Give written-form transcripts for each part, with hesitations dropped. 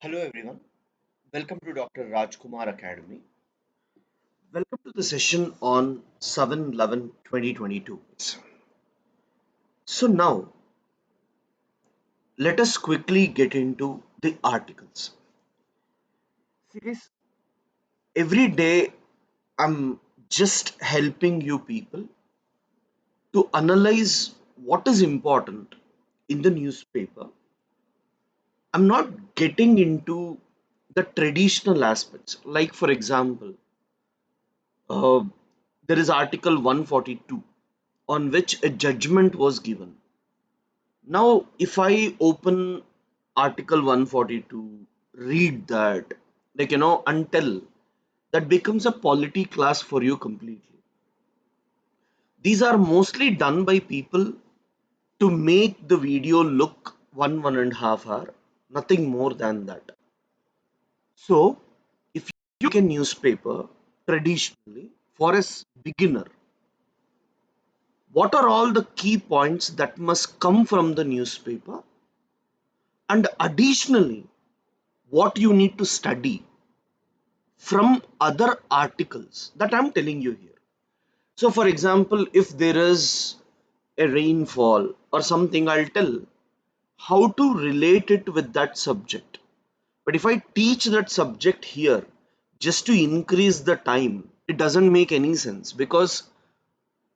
Hello everyone, welcome to Dr. Rajkumar Academy. Welcome to the session on 7/11/2022. So now let us quickly get into the articles. See guys, every day I'm just helping you people to analyze what is important in the newspaper. I'm not getting into the traditional aspects, like for example, uh, there is Article 142 on which a judgment was given. Now, if I open Article 142, read that, until that becomes a polity class for you completely. These are mostly done by people to make the video look 1.5 hour, nothing more than that. So, if you make a newspaper traditionally for a beginner, what are all the key points that must come from the newspaper? And additionally, what you need to study from other articles that I'm telling you here. So, for example, if there is a rainfall or something, I'll tell how to relate it with that subject. But if I teach that subject here just to increase the time, it doesn't make any sense because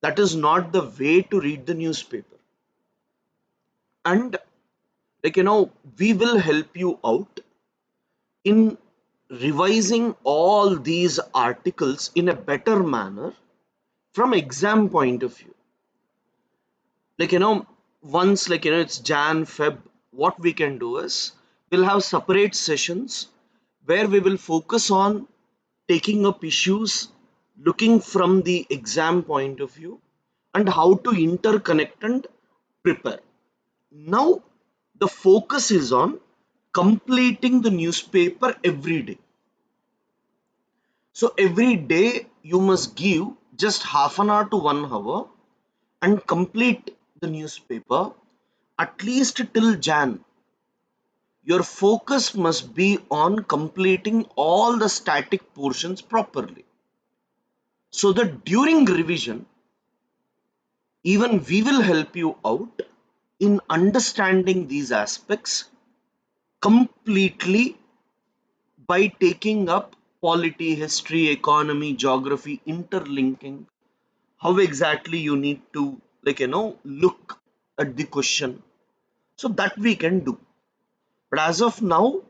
that is not the way to read the newspaper. And we will help you out in revising all these articles in a better manner from exam point of view. Once it's Jan Feb, what we can do is we'll have separate sessions where we will focus on taking up issues, looking from the exam point of view, and how to interconnect and prepare. Now the focus is on completing the newspaper every day. So every day you must give just half an hour to 1 hour and complete the newspaper at least till Jan. Your focus must be on completing all the static portions properly. So that during revision, even we will help you out in understanding these aspects completely by taking up polity, history, economy, geography, interlinking, how exactly you need to look at the question, so that we can do. But as of now,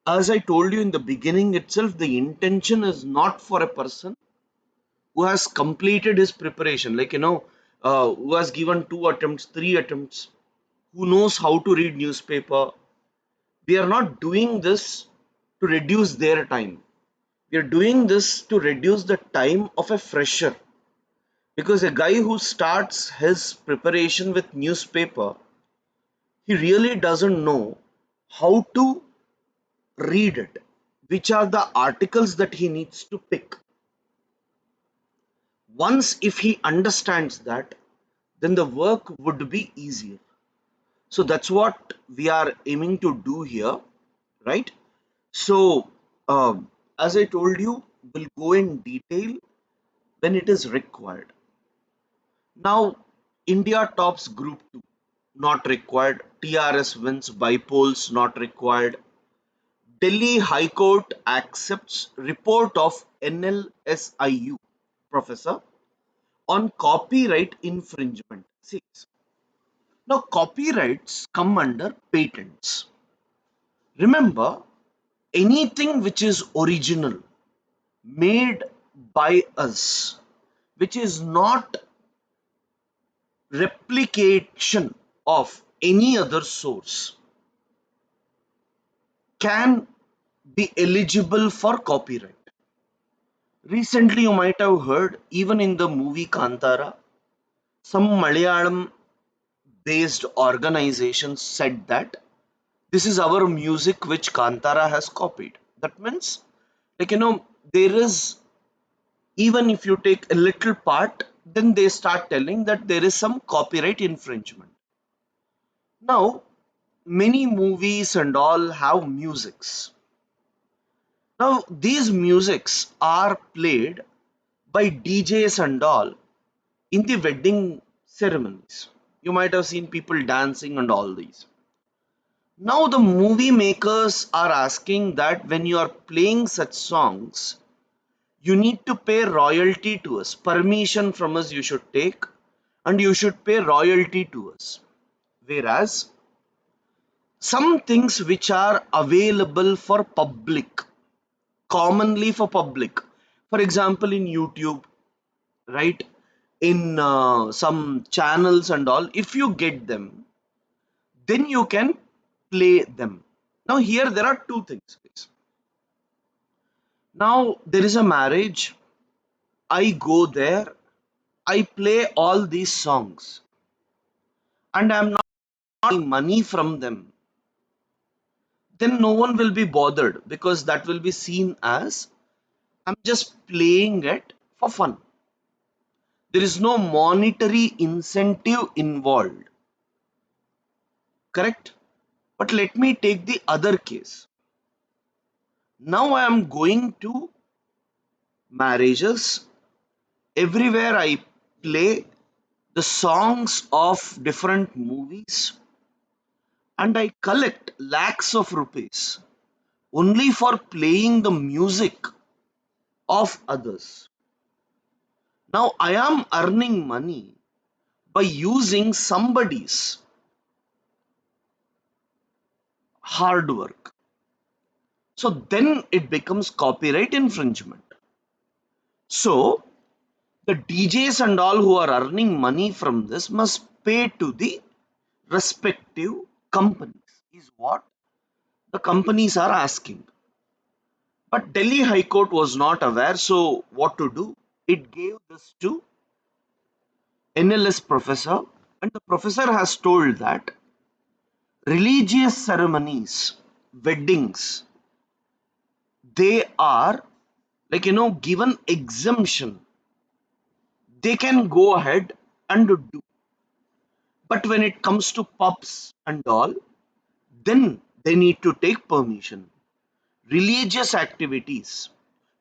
as I told you in the beginning itself, the intention is not for a person who has completed his preparation, who has given 2 attempts, 3 attempts, who knows how to read newspaper. We are not doing this to reduce their time. We are doing this to reduce the time of a fresher, because a guy who starts his preparation with newspaper, he really doesn't know how to read it, which are the articles that he needs to pick. Once if he understands that, then the work would be easier. So that's what we are aiming to do here, right? So as I told you, we'll go in detail when it is required. Now, India tops Group 2, not required. TRS wins by polls, not required. Delhi High Court accepts report of NLSIU professor on copyright infringement. 6. Now, copyrights come under patents. Remember, anything which is original, made by us, which is not replication of any other source, can be eligible for copyright. Recently, you might have heard, even in the movie Kantara, some Malayalam based organizations said that this is our music which Kantara has copied. That means, there is, even if you take a little part, then they start telling that there is some copyright infringement. Now, many movies and all have musics. Now these musics are played by DJs and all in the wedding ceremonies. You might have seen people dancing and all these. Now the movie makers are asking that when you are playing such songs, you need to pay royalty to us. Permission from us you should take, and you should pay royalty to us. Whereas some things which are available for public, commonly for public, for example in YouTube, right, in some channels and all, if you get them, then you can play them. Now here there are two things, guys. Now there is a marriage, I go there, I play all these songs, and I'm not getting money from them, then no one will be bothered because that will be seen as I'm just playing it for fun. There is no monetary incentive involved, correct? But let me take the other case. Now I am going to marriages, everywhere I play the songs of different movies, and I collect lakhs of rupees only for playing the music of others. Now I am earning money by using somebody's hard work. So then it becomes copyright infringement. So the DJs and all who are earning money from this must pay to the respective companies, is what the companies are asking. But Delhi High Court was not aware, so what to do? It gave this to NLS professor, and the professor has told that religious ceremonies, weddings, they are given exemption. They can go ahead and do. But when it comes to pubs and all, then they need to take permission. Religious activities,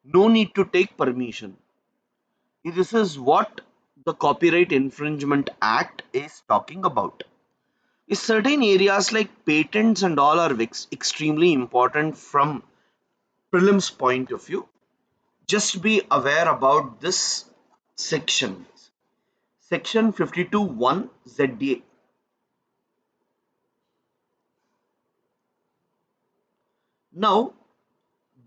no need to take permission. This is what the Copyright Infringement Act is talking about. Is certain areas like patents and all are extremely important from prelims point of view. Just be aware about this section. Section 52(1) ZDA. Now,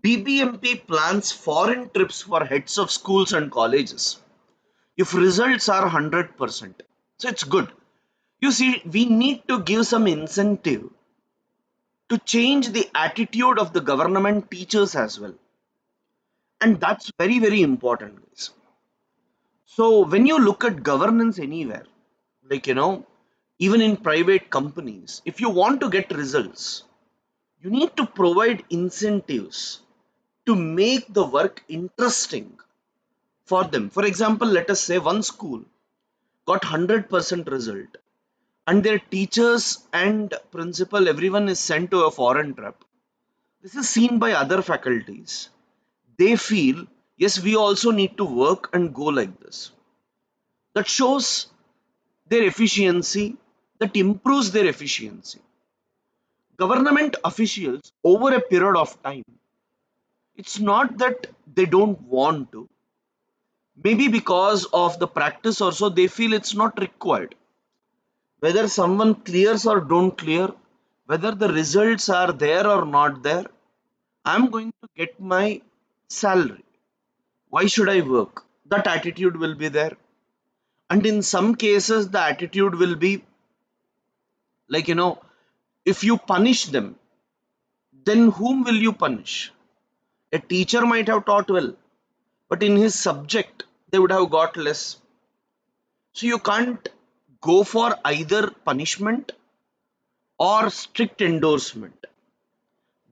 BBMP plans foreign trips for heads of schools and colleges if results are 100%. So it's good. You see, we need to give some incentive to change the attitude of the government teachers as well. And that's very, very important, guys. So when you look at governance anywhere, like, even in private companies, if you want to get results, you need to provide incentives to make the work interesting for them. For example, let us say one school got 100% result, and their teachers and principal, everyone is sent to a foreign trip. This is seen by other faculties. They feel, yes, we also need to work and go like this. That shows their efficiency, that improves their efficiency. Government officials, over a period of time, it's not that they don't want to, maybe because of the practice or so, they feel it's not required. Whether someone clears or don't clear, whether the results are there or not there, I'm going to get my salary. Why should I work? That attitude will be there. And in some cases, the attitude will be like, if you punish them, then whom will you punish? A teacher might have taught well, but in his subject, they would have got less. So you can't go for either punishment or strict endorsement.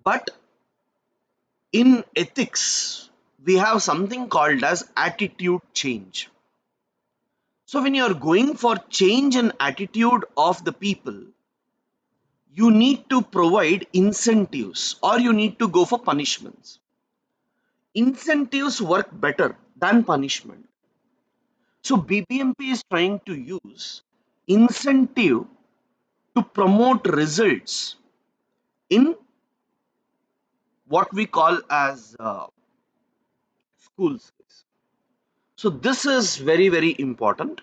But in ethics, we have something called as attitude change. So when you are going for change in attitude of the people, you need to provide incentives or you need to go for punishments. Incentives work better than punishment. So BBMP is trying to use incentive to promote results in what we call as schools. So this is very, very important.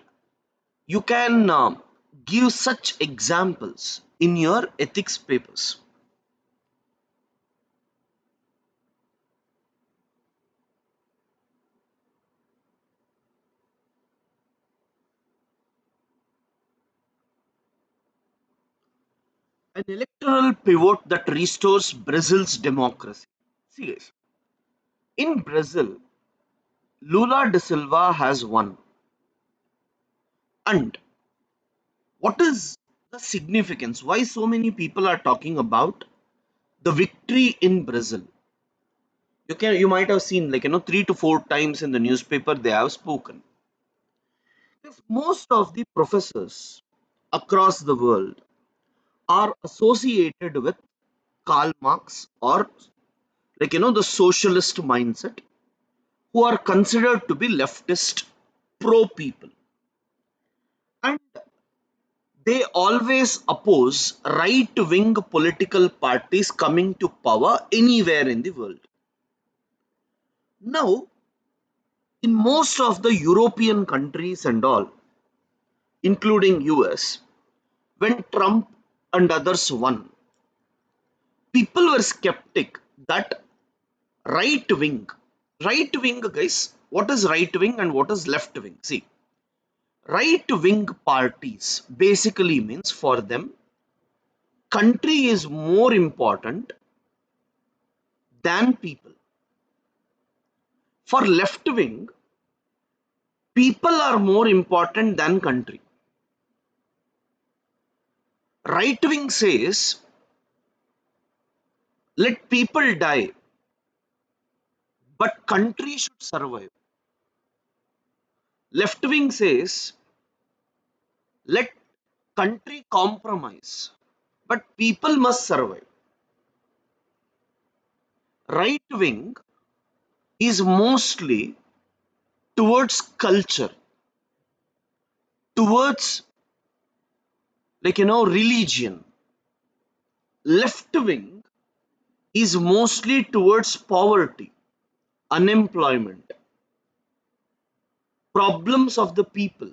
You can give such examples in your ethics papers. An electoral pivot that restores Brazil's democracy. See, guys, in Brazil, Lula da Silva has won. And what is the significance? Why so many people are talking about the victory in Brazil? You might have seen, like, 3 to 4 times in the newspaper they have spoken. Because most of the professors across the world are associated with Karl Marx, or, the socialist mindset, who are considered to be leftist pro people, and they always oppose right wing political parties coming to power anywhere in the world. Now, in most of the European countries and all, including US, when Trump and others won, people were skeptic that right wing right wing, guys, what is right wing and what is left wing? See, right wing parties basically means, for them, country is more important than people. For left wing, people are more important than country. Right wing says, let people die, but country should survive. Left wing says, let country compromise, but people must survive. Right wing is mostly towards culture, towards, religion. Left wing is mostly towards poverty, unemployment, problems of the people.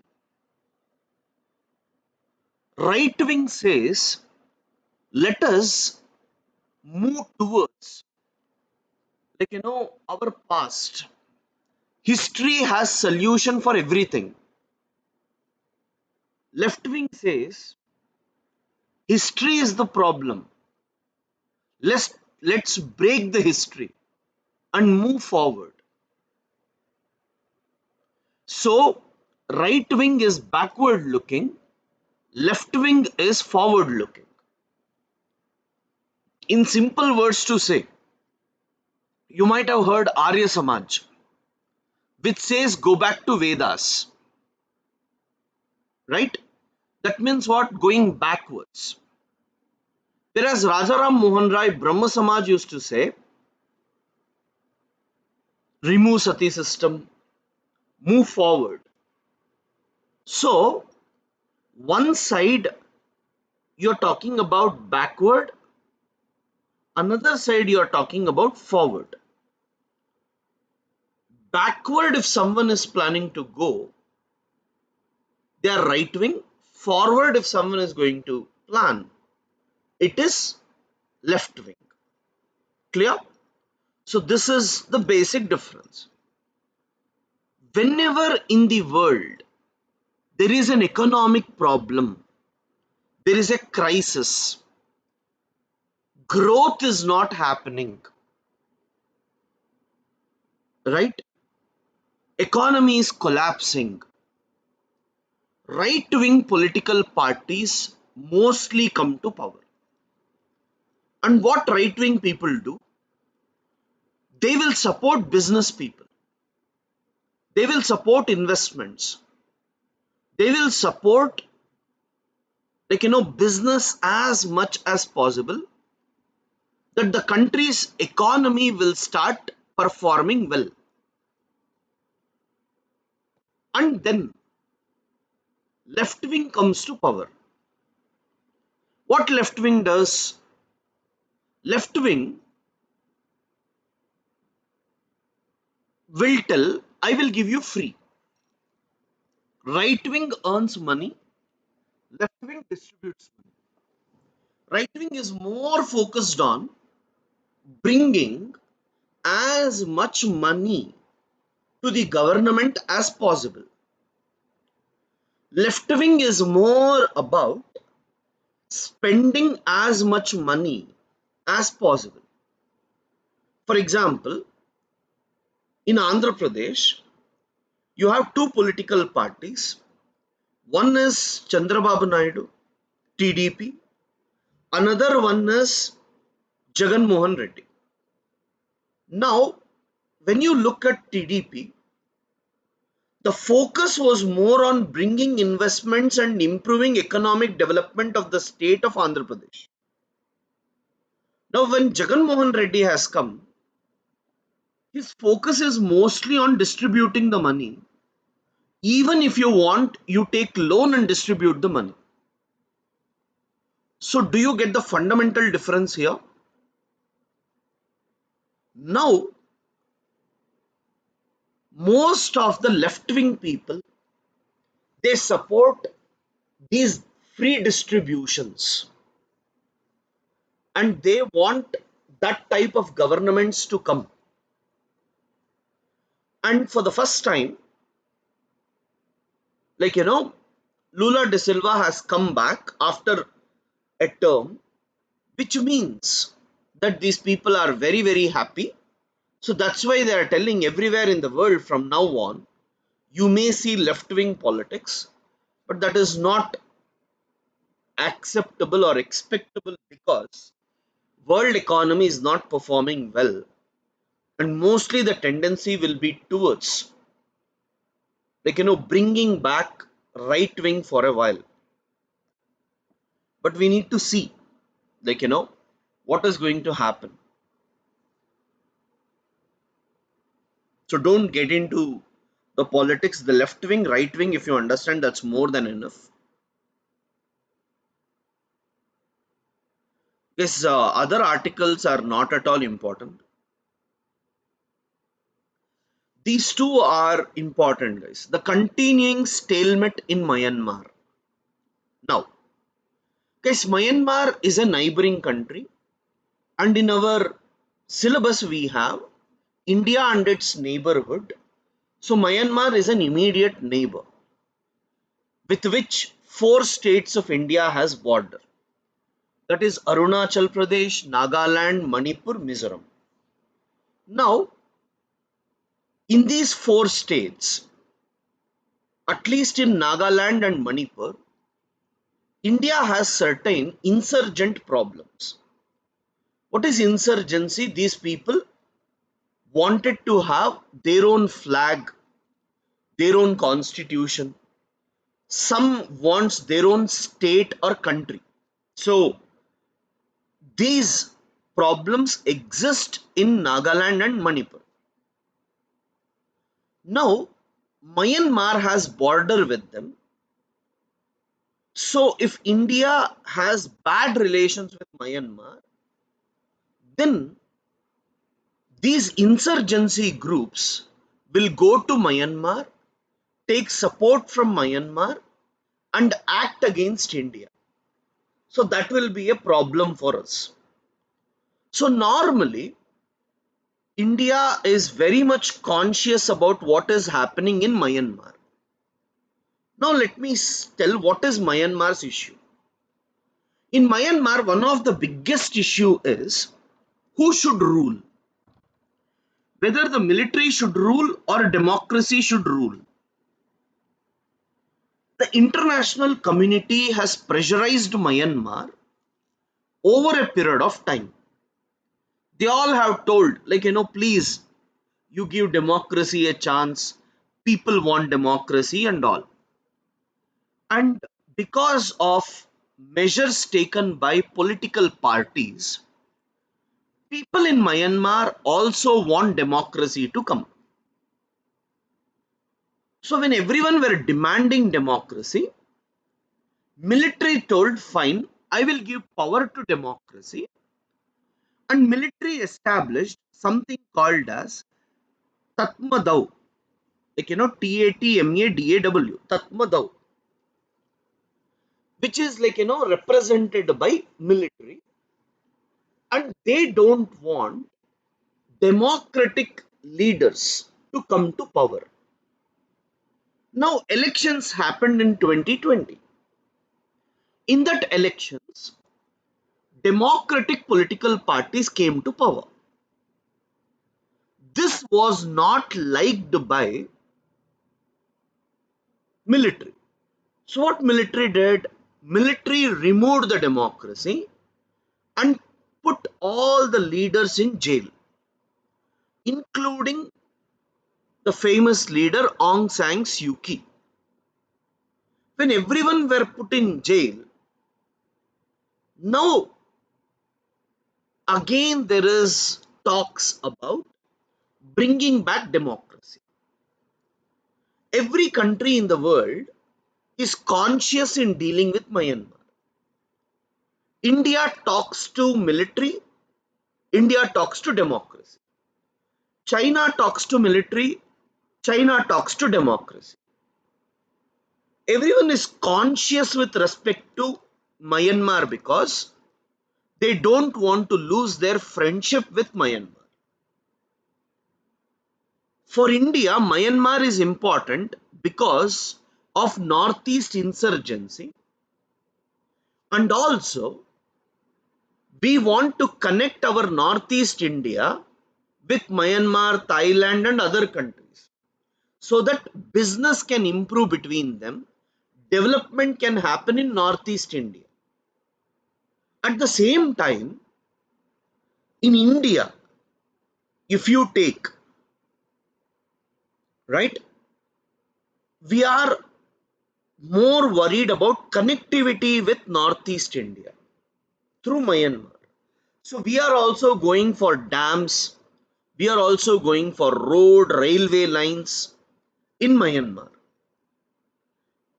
Right wing says, let us move towards, our past. History has solution for everything. Left wing says, history is the problem. Let's break the history and move forward. So right wing is backward looking, left wing is forward looking. In simple words to say, you might have heard Arya Samaj, which says go back to Vedas, right? That means what? Going backwards. Whereas Rajaram Mohan Rai Brahma Samaj used to say, remove sati system, move forward. So one side you're talking about backward, another side you're talking about forward. Backward, if someone is planning to go, they are right wing. Forward, if someone is going to plan, it is left wing. Clear? So this is the basic difference. Whenever in the world there is an economic problem, there is a crisis, growth is not happening, right? Economy is collapsing. Right wing political parties mostly come to power. And what right wing people do? They will support business people, they will support investments, they will support business as much as possible, that the country's economy will start performing well. And then left wing comes to power. What left wing does? Left wing will tell, I will give you free. Right wing earns money, left wing distributes money. Right wing is more focused on bringing as much money to the government as possible. Left wing is more about spending as much money as possible. For example, in Andhra Pradesh, you have two political parties. One is Chandrababu Naidu, TDP. Another one is Jagan Mohan Reddy. Now, when you look at TDP, the focus was more on bringing investments and improving economic development of the state of Andhra Pradesh. Now, when Jagan Mohan Reddy has come, his focus is mostly on distributing the money. Even if you want, you take loan and distribute the money. So, do you get the fundamental difference here? Now, most of the left wing people, they support these free distributions, and they want that type of governments to come. And for the first time, like Lula de Silva has come back after a term, which means that these people are very, very happy. So that's why they are telling everywhere in the world from now on, you may see left wing politics, but that is not acceptable or expectable, because world economy is not performing well, and mostly the tendency will be towards bringing back right wing for a while. But we need to see, what is going to happen. So don't get into the politics, the left wing, right wing. If you understand, that's more than enough. Yes, other articles are not at all important. These two are important, guys. The continuing stalemate in Myanmar. Now, guys, Myanmar is a neighboring country, and in our syllabus we have India and its neighborhood. So Myanmar is an immediate neighbor with which four states of India has border. That is Arunachal Pradesh, Nagaland, Manipur, Mizoram. Now, in these four states, at least in Nagaland and Manipur, India has certain insurgent problems. What is insurgency? These people wanted to have their own flag, their own constitution. Some wants their own state or country. So these problems exist in Nagaland and Manipur. Now, Myanmar has border with them. So if India has bad relations with Myanmar, then these insurgency groups will go to Myanmar, take support from Myanmar, and act against India. So that will be a problem for us. So normally, India is very much conscious about what is happening in Myanmar. Now let me tell what is Myanmar's issue. In Myanmar, one of the biggest issue is who should rule. Whether the military should rule or democracy should rule. The international community has pressurized Myanmar over a period of time. They all have told, please, you give democracy a chance. People want democracy and all. And because of measures taken by political parties, people in Myanmar also want democracy to come. So when everyone were demanding democracy, military told, fine, I will give power to democracy, and military established something called as Tatmadaw, like Tatmadaw, Tatmadaw, which is like represented by military, and they don't want democratic leaders to come to power. Now elections happened in 2020. In that elections, democratic political parties came to power. This was not liked by military. So what military did? Military removed the democracy and put all the leaders in jail, including the famous leader Aung San Suu Kyi. When everyone were put in jail, now again there is talks about bringing back democracy. Every country in the world is conscious in dealing with Myanmar. India talks to military, India talks to democracy. China talks to military, China talks to democracy. Everyone is conscious with respect to Myanmar because they don't want to lose their friendship with Myanmar. For India, Myanmar is important because of Northeast insurgency, and also we want to connect our Northeast India with Myanmar, Thailand, and other countries so that business can improve between them, development can happen in Northeast India. At the same time, in India, if you take, right, we are more worried about connectivity with Northeast India through Myanmar. So we are also going for dams, we are also going for road, railway lines in Myanmar.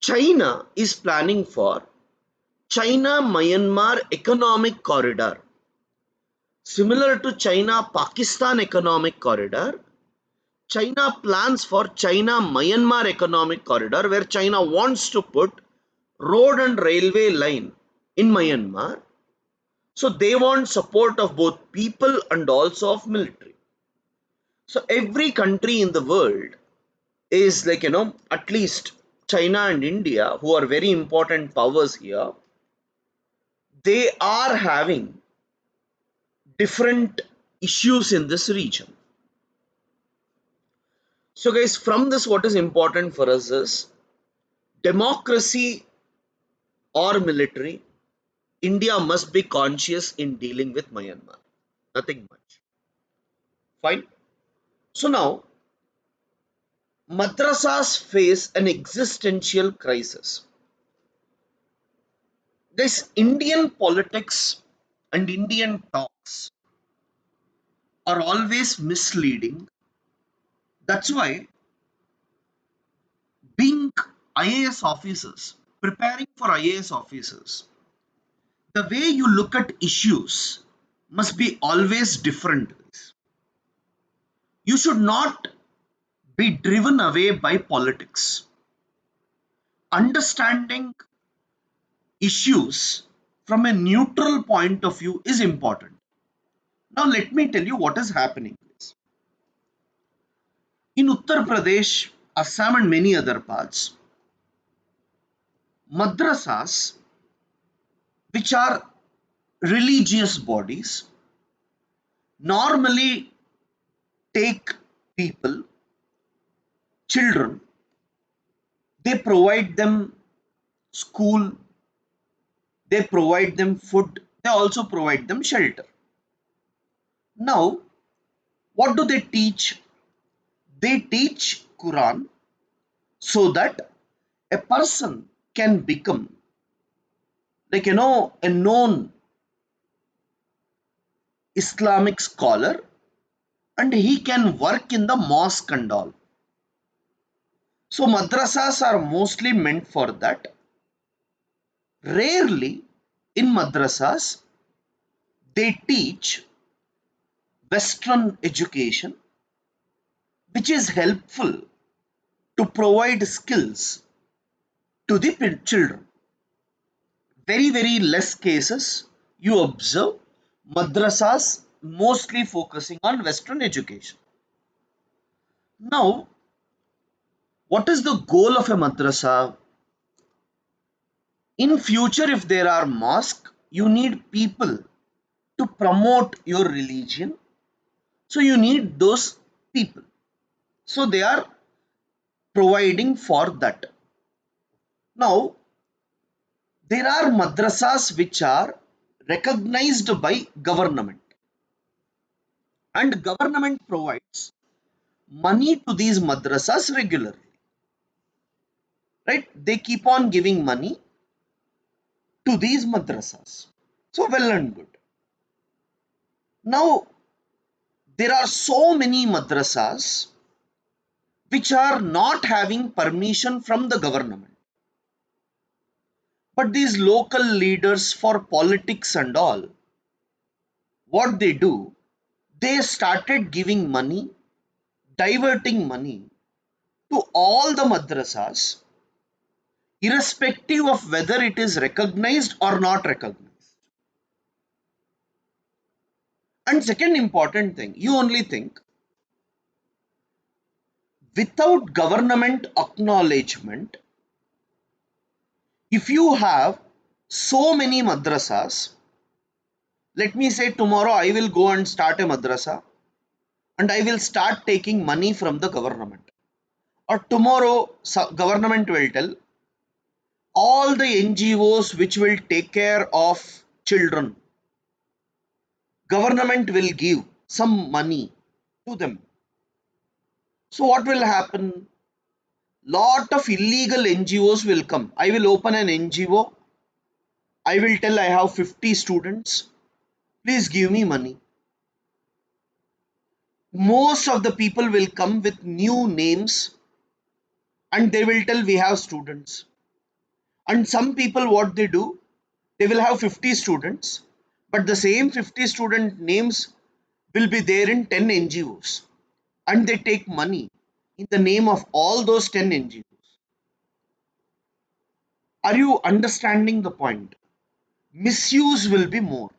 China is planning for China Myanmar economic corridor. Similar to China Pakistan economic corridor, China plans for China Myanmar economic corridor where China wants to put road and railway line in Myanmar. So they want support of both people and also of military. So every country in the world is like, at least China and India, who are very important powers here, they are having different issues in this region. So guys, from this, what is important for us is democracy or military, India must be conscious in dealing with Myanmar. Nothing much. Fine. So now, madrasas face an existential crisis. This Indian politics and Indian talks are always misleading. That's why being IAS officers, preparing for IAS officers, the way you look at issues must be always different. You should not be driven away by politics. Understanding issues from a neutral point of view is important. Now, let me tell you what is happening. In Uttar Pradesh, Assam, and many other parts, madrasas, which are religious bodies, normally take people, children, they provide them school, they provide them food, they also provide them shelter. Now, what do they teach? They teach Quran so that a person can become like a known Islamic scholar, and he can work in the mosque and all. So madrasas are mostly meant for that. Rarely in madrasas they teach Western education, which is helpful to provide skills to the children. Very, very less cases you observe madrasas mostly focusing on Western education. Now, what is the goal of a madrasa? In future, if there are mosques, you need people to promote your religion. So you need those people. So they are providing for that. Now, there are madrasas which are recognized by government, and government provides money to these madrasas regularly, right? They keep on giving money to these madrasas. So well and good. Now, there are so many madrasas which are not having permission from the government. But these local leaders for politics and all, what they do, they started giving money, diverting money to all the madrasas, irrespective of whether it is recognized or not recognized. And second important thing, you only think without government acknowledgement, if you have so many madrasas, let me say tomorrow I will go and start a madrasa and I will start taking money from the government. Or tomorrow, government will tell all the NGOs which will take care of children, government will give some money to them. So what will happen? Lot of illegal NGOs will come. I will open an NGO. I will tell I have 50 students. Please give me money. Most of the people will come with new names and they will tell we have students. And some people, what they do, they will have 50 students, but the same 50 student names will be there in 10 NGOs, and they take money in the name of all those 10 NGOs. Are you understanding the point? Misuse will be more.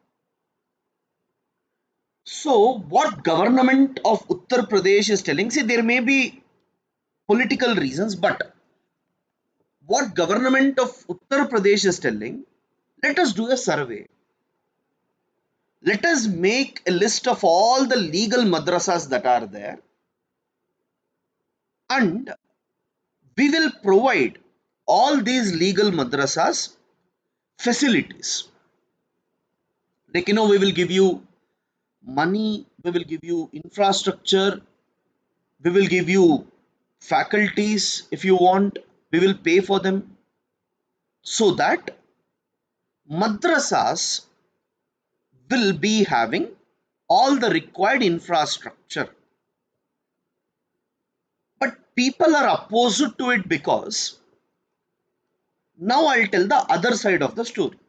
So what government of Uttar Pradesh is telling, see, there may be political reasons, but what government of Uttar Pradesh is telling, let us do a survey. Let us make a list of all the legal madrasas that are there, and we will provide all these legal madrasas facilities. Like, we will give you money, we will give you infrastructure, we will give you faculties if you want, we will pay for them, so that madrasas will be having all the required infrastructure. But people are opposed to it because now I'll tell the other side of the story.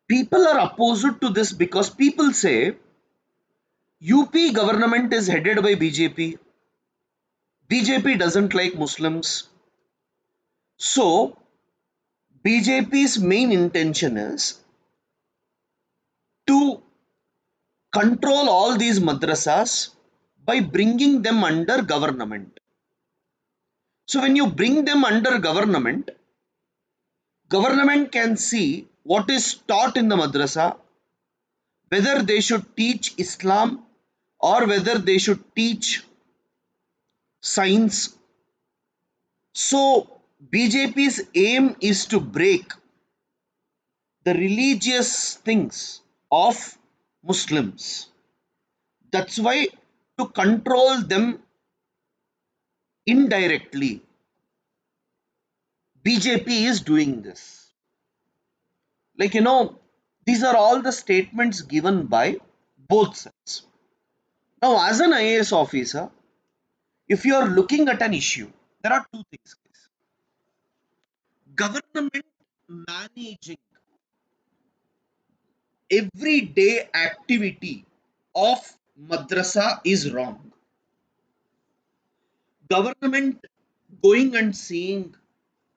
People are opposed to this because people say UP government is headed by BJP. BJP doesn't like Muslims. So BJP's main intention is to control all these madrasas by bringing them under government. So when you bring them under government, government can see what is taught in the madrasa, whether they should teach Islam or whether they should teach science. So BJP's aim is to break the religious things of Muslims. That's why, to control them indirectly, BJP is doing this. Like, these are all the statements given by both sides. Now, as an IAS officer, if you are looking at an issue, there are two things, guys. Government managing everyday activity of madrasa is wrong. Government going and seeing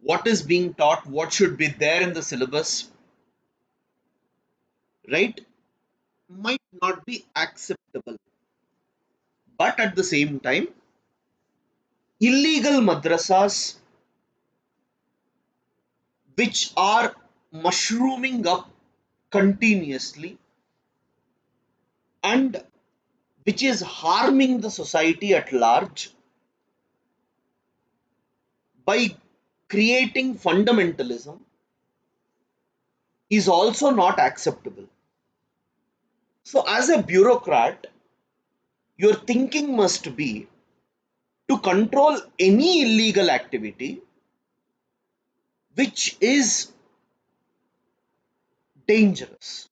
what is being taught, what should be there in the syllabus, right, might not be acceptable. But at the same time, illegal madrasas which are mushrooming up continuously and which is harming the society at large by creating fundamentalism is also not acceptable. So, as a bureaucrat, your thinking must be to control any illegal activity which is dangerous.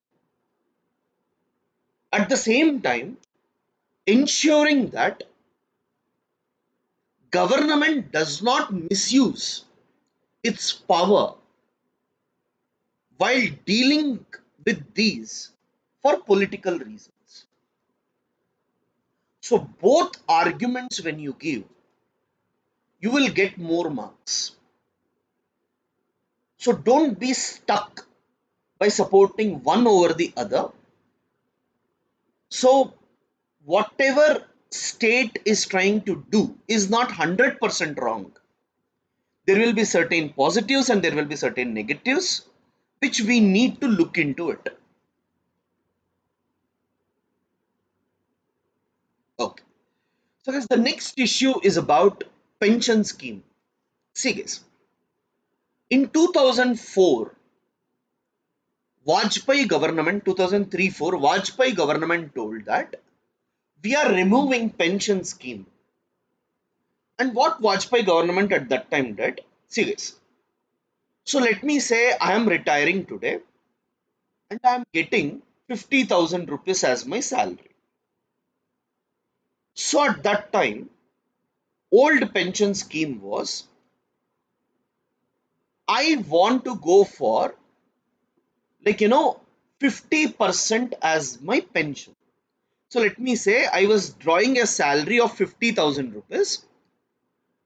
At the same time, ensuring that government does not misuse its power while dealing with these for political reasons. So, both arguments, when you give, you will get more marks. So, don't be stuck by supporting one over the other. So, whatever state is trying to do is not 100% wrong. There will be certain positives and there will be certain negatives which we need to look into it. Okay. So guys, the next issue is about pension scheme. See guys, in 2004, Vajpayee government, 2003-4, Vajpayee government told that we are removing pension scheme. And what Vajpayee government at that time did, see guys, so let me say I am retiring today and I am getting 50,000 rupees as my salary. So at that time, old pension scheme was I want to go for, like 50% as my pension. So let me say I was drawing a salary of 50,000 rupees.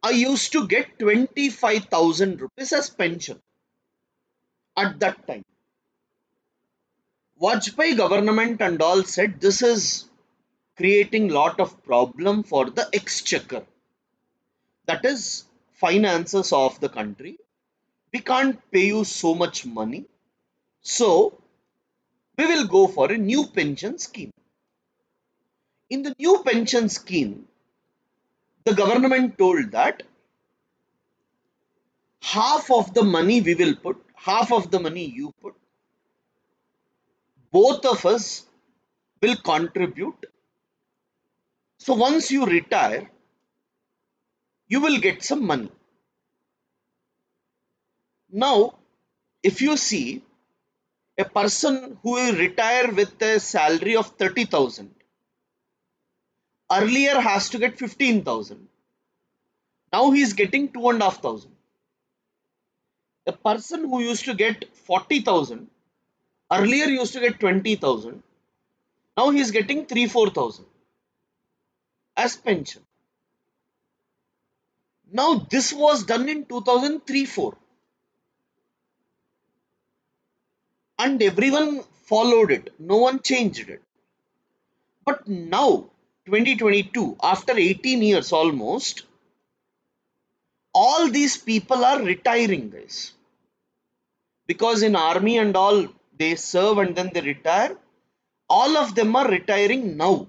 I used to get 25,000 rupees as pension at that time. Vajpayee government and all said this is creating lot of problem for the exchequer, that is finances of the country. We can't pay you so much money, so we will go for a new pension scheme. In the new pension scheme, the government told that half of the money we will put, half of the money you put, both of us will contribute. So once you retire, you will get some money. Now, if you see a person who will retire with a salary of 30,000, earlier has to get 15,000. Now he is getting 2,500. A person who used to get 40,000, earlier used to get 20,000. Now he is getting 3-4,000 as pension. Now this was done in 2003-4 and everyone followed it. No one changed it. But now 2022, after 18 years almost, all these people are retiring, guys. Because in army and all, they serve and then they retire. All of them are retiring now.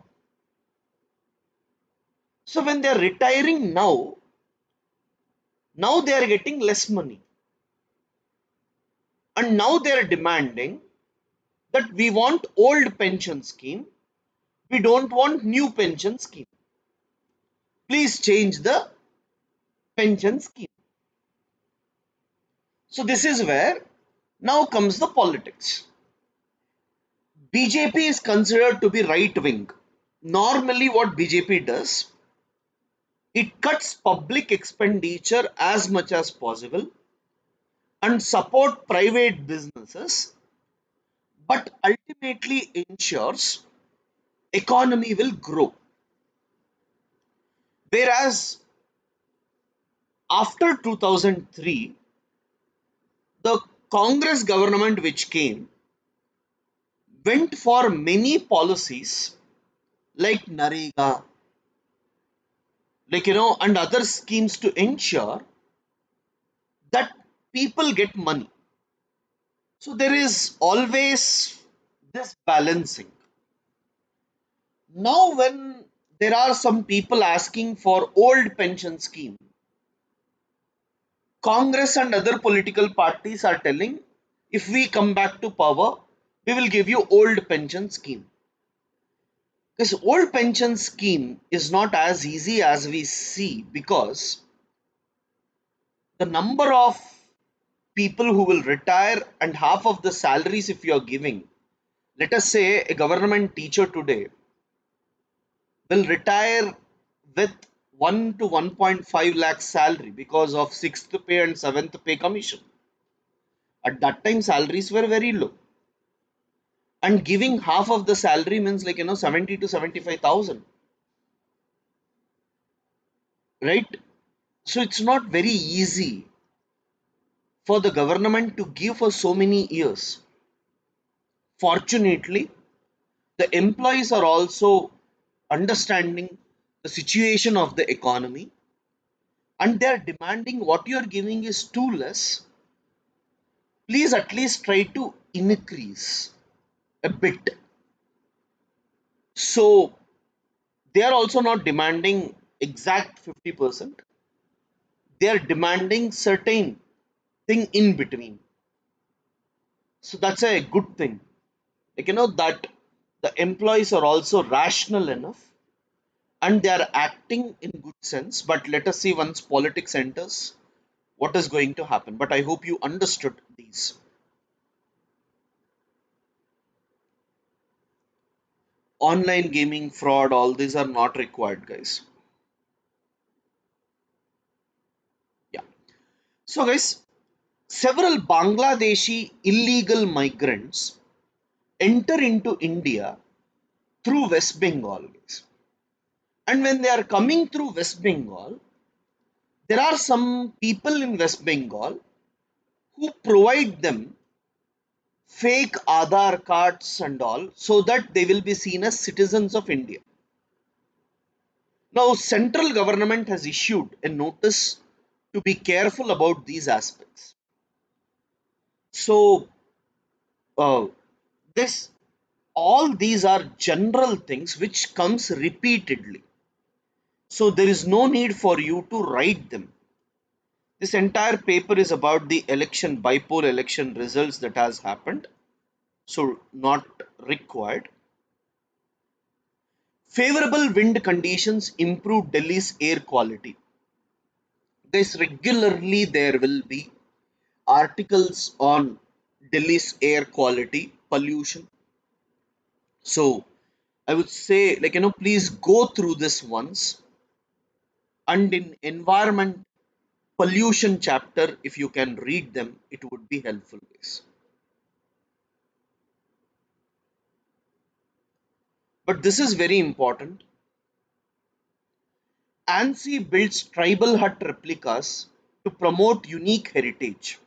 So when they are retiring now they are getting less money. And now they are demanding that we want old pension scheme. We don't want new pension scheme. Please change the pension scheme. So this is where now comes the politics. BJP is considered to be right wing. Normally, what BJP does, it cuts public expenditure as much as possible and support private businesses, but ultimately ensures economy will grow. Whereas after 2003, the Congress government which came went for many policies like Narega, and other schemes to ensure that people get money. So there is always this balancing. Now, when there are some people asking for old pension scheme, Congress and other political parties are telling, if we come back to power, we will give you old pension scheme. This old pension scheme is not as easy as we see, because the number of people who will retire and half of the salaries, if you are giving, let us say a government teacher today will retire with 1 to 1.5 lakh salary because of sixth pay and seventh pay commission. At that time, salaries were very low, and giving half of the salary means 70 to 75,000, right? So it's not very easy for the government to give for so many years. Fortunately, the employees are also understanding the situation of the economy, and they are demanding what you are giving is too less. Please at least try to increase a bit. So they are also not demanding exact 50%. They are demanding certain thing in between. So that's a good thing. That the employees are also rational enough and they are acting in good sense. But let us see, once politics enters, what is going to happen. But I hope you understood these. Online gaming, fraud, all these are not required, guys. Yeah. So, guys, several Bangladeshi illegal migrants enter into India through West Bengal, guys. And when they are coming through West Bengal, there are some people in West Bengal who provide them fake Aadhaar cards and all, so that they will be seen as citizens of India. Now, central government has issued a notice to be careful about these aspects. So, uh, this all these are general things which comes repeatedly. So there is no need for you to write them. This entire paper is about the election, bipolar election results that has happened. So not required. Favorable wind conditions improve Delhi's air quality. This regularly there will be articles on Delhi's air quality, pollution. So I would say, please go through this once. And in environment pollution chapter, if you can read them, it would be helpful, guys. But this is very important. ANSI builds tribal hut replicas to promote unique heritage.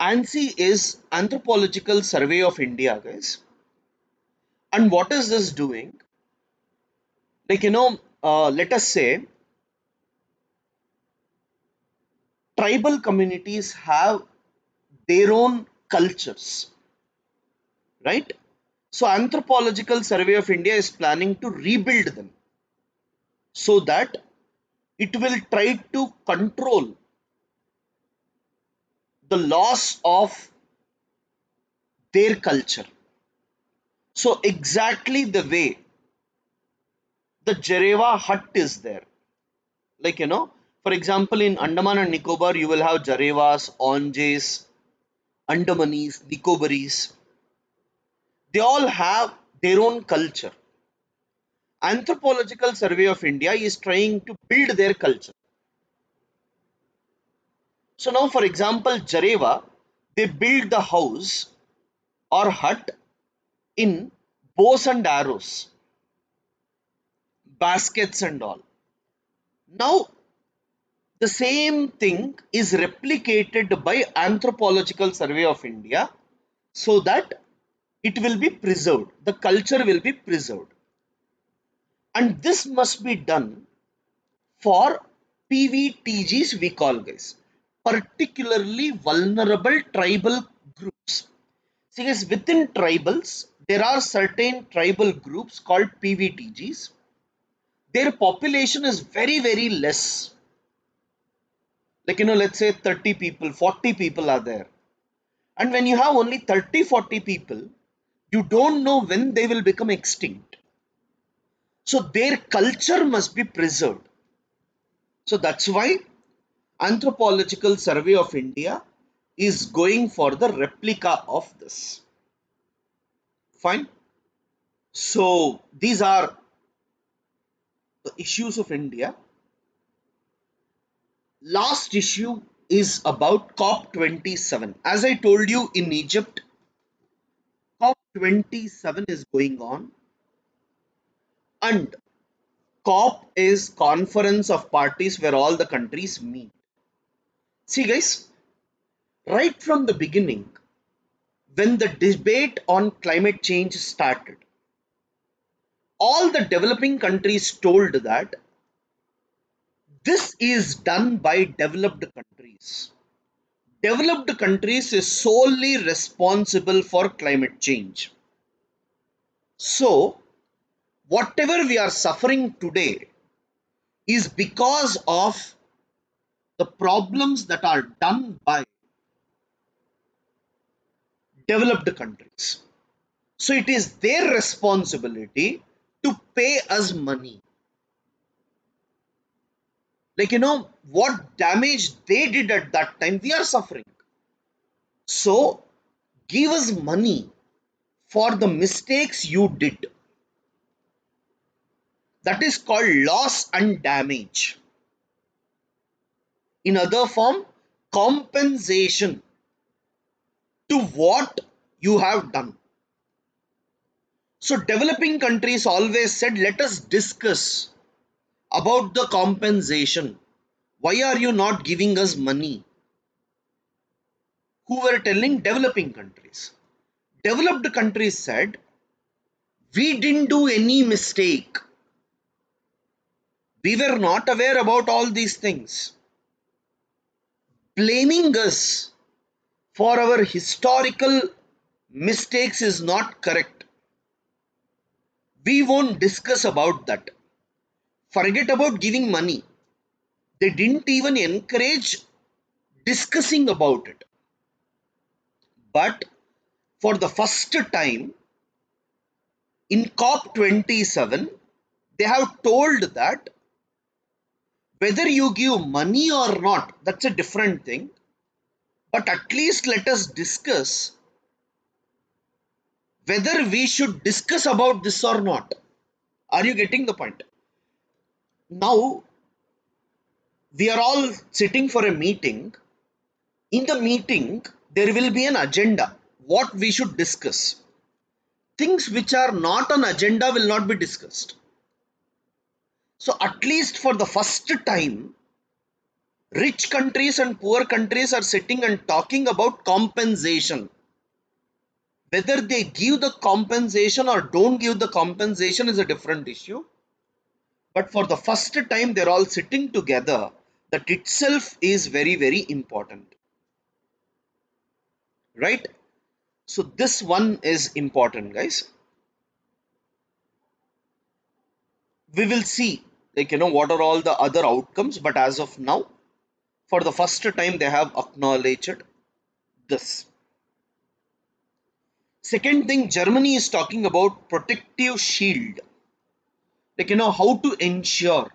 ANSI is Anthropological Survey of India, guys. And what is this doing? Let us say tribal communities have their own cultures, right? So Anthropological Survey of India is planning to rebuild them so that it will try to control the loss of their culture. So exactly the way the Jareva hut is there, like For example, in Andaman and Nicobar, you will have Jarevas, Onjays, Andamanis, Nicobaris. They all have their own culture. Anthropological Survey of India is trying to build their culture. So now, for example, Jareva, they build the house or hut in bows and arrows, baskets and all. Now, the same thing is replicated by Anthropological Survey of India so that it will be preserved, the culture will be preserved. And this must be done for PVTGs, we call guys, particularly vulnerable tribal groups. See guys, within tribals, there are certain tribal groups called PVTGs. Their population is very, very less. Like, let's say 30 people, 40 people are there. And when you have only 30, 40 people, you don't know when they will become extinct. So their culture must be preserved. So that's why Anthropological Survey of India is going for the replica of this. Fine. So these are the issues of India. Last issue is about COP27. As I told you, in Egypt, COP27 is going on, and COP is Conference of Parties where all the countries meet. See guys, right from the beginning, when the debate on climate change started, all the developing countries told that this is done by developed countries. Developed countries is solely responsible for climate change. So, whatever we are suffering today is because of the problems that are done by developed countries. So it is their responsibility to pay us money. Like, what damage they did at that time, we are suffering. So give us money for the mistakes you did. That is called loss and damage. In other form, compensation to what you have done. So developing countries always said, let us discuss about the compensation. Why are you not giving us money? Who were telling? Developing countries. Developed countries said, we didn't do any mistake. We were not aware about all these things. Blaming us for our historical mistakes is not correct. We won't discuss about that. Forget about giving money. They didn't even encourage discussing about it. But for the first time in COP27, they have told that whether you give money or not, that's a different thing. But at least let us discuss whether we should discuss about this or not. Are you getting the point? Now, we are all sitting for a meeting. In the meeting, there will be an agenda, what we should discuss. Things which are not on agenda will not be discussed. So at least for the first time, rich countries and poor countries are sitting and talking about compensation. Whether they give the compensation or don't give the compensation is a different issue. But for the first time, they're all sitting together. That itself is very, very important. Right? So this one is important, guys. We will see, like, what are all the other outcomes. But as of now, for the first time, they have acknowledged this. Second thing, Germany is talking about protective shield. Like, how to ensure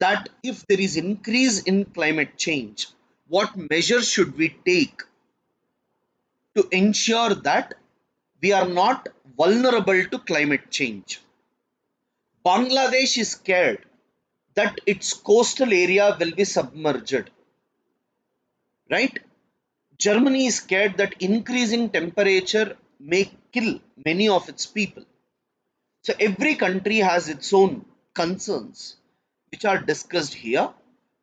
that if there is increase in climate change, what measures should we take to ensure that we are not vulnerable to climate change. Bangladesh is scared that its coastal area will be submerged, right? Germany is scared that increasing temperature may kill many of its people. So every country has its own concerns, which are discussed here.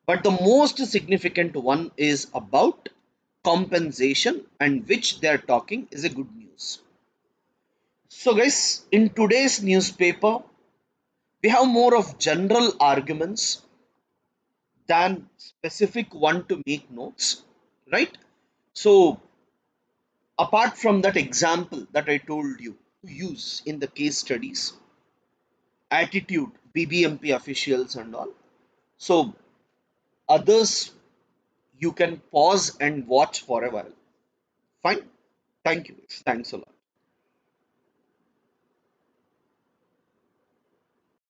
But the most significant one is about compensation, and which they are talking is a good news. So, guys, in today's newspaper, we have more of general arguments than specific one to make notes, right? So, apart from that example that I told you to use in the case studies, attitude, BBMP officials, and all. So, others you can pause and watch for a while. Fine. Thank you. Thanks a lot.